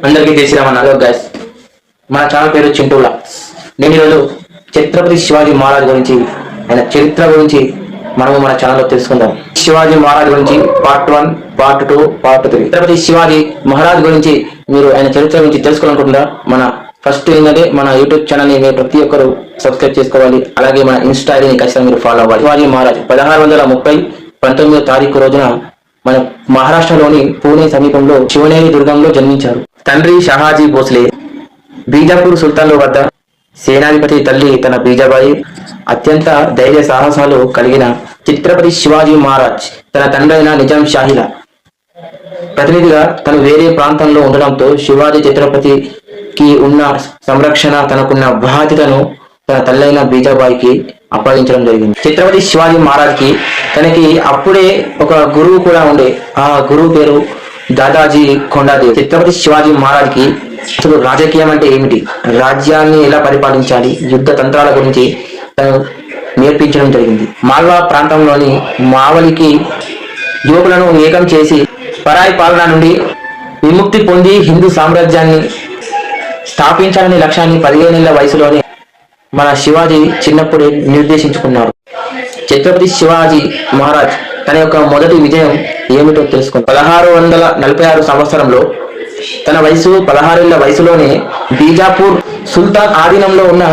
అందరికీ తెలిసిన hello guys, మన ఛానల్ పేరు చింటూలా. నేను ఈరోజు ఛత్రపతి శివాజీ మహారాజ్ గురించి, ఆయన చరిత్ర గురించి మనము మన ఛానల్లో తెలుసుకుందాం. శివాజీ మహారాజ్ గురించి part 1, part 2, part 3. Chhatrapati Shivaji Maharaj గురించి మీరు ఆయన చరిత్ర గురించి తెలుసుకోవాలనుకుంటున్నా, మన ఫస్ట్ ఏంటంటే మన యూట్యూబ్ ఛానల్ ని ప్రతి ఒక్కరు సబ్స్క్రైబ్ చేసుకోవాలి. అలాగే మన ఇన్స్టా ఐడిని ఖచ్చితంగా మీరు ఫాలో అవ్వాలి. శివాజీ మహారాజ్ 1630 19వ తారీఖు రోజున మన మహారాష్ట్రలోని పూణే సమీపంలో శివనేరి దుర్గంలో జన్మించారు. తండ్రి షహాజీ భోస్లే బీజాపూర్ సుల్తాన్ల వద్ద సేనాధిపతి, తల్లి తన బీజాబాయి. అత్యంత ధైర్య సాహసాలు కలిగిన ఛత్రపతి శివాజీ మహారాజ్ తన తండ్రైన నిజాం షాహీల ప్రతినిధిగా తను వేరే ప్రాంతంలో ఉండడంతో శివాజీ ఛత్రపతికి ఉన్న సంరక్షణ, తనకున్న బాధ్యతను తన తల్లైన బీజాబాయికి అప్పగించడం జరిగింది. ఛత్రపతి శివాజీ మహారాజ్ కి తనకి అప్పుడే ఒక గురువు కూడా ఉండే. ఆ గురువు పేరు దాదాజీ కొండాదేవ్. ఛత్రపతి శివాజీ మహారాజ్ కి అసలు రాజకీయం అంటే ఏమిటి, రాజ్యాన్ని ఎలా పరిపాలించాలి, యుద్ధ తంత్రాల గురించి తను నేర్పించడం జరిగింది. మాల్వా ప్రాంతంలోని మావలికి యువకులను ఏకం చేసి పరాయి పాలన నుండి విముక్తి పొంది హిందూ సామ్రాజ్యాన్ని స్థాపించాలనే లక్ష్యాన్ని 15 ఏళ్ల వయసులోనే మన శివాజీ చిన్నప్పుడే నిర్దేశించుకున్నారు. ఛత్రపతి శివాజీ మహారాజ్ తన యొక్క మొదటి విజయం ఏమిటో తెలుసుకుంది. 1646 సంవత్సరంలో తన వయసు 16 ఏళ్ల వయసులోనే బీజాపూర్ సుల్తాన్ ఆధీనంలో ఉన్న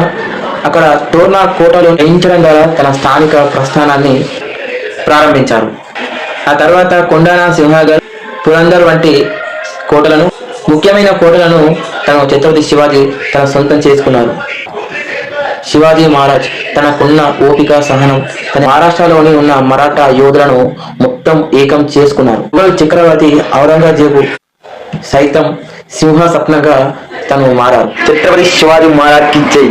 అక్కడ తోర్నా కోటలో జయించడం ద్వారా తన స్థానిక ప్రస్థానాన్ని ప్రారంభించారు. ఆ తర్వాత కొండానా, సింహగఢ్, పురందర్ వంటి కోటలను, ముఖ్యమైన కోటలను ఛత్రపతి శివాజీ తన సొంతం చేసుకున్నారు. శివాజీ మహారాజ్ తనకున్న ఓపిక, సహనం, తన మహారాష్ట్రలోని ఉన్న మరాఠా యోధులను మొత్తం ఏకం చేసుకున్నారు. మొఘల్ చక్రవర్తి ఔరంగజేబు సైతం సింహ స్వప్నంగా తను మారారు. ఛత్రపతి శివాజీ మహారాజ్ కి జై.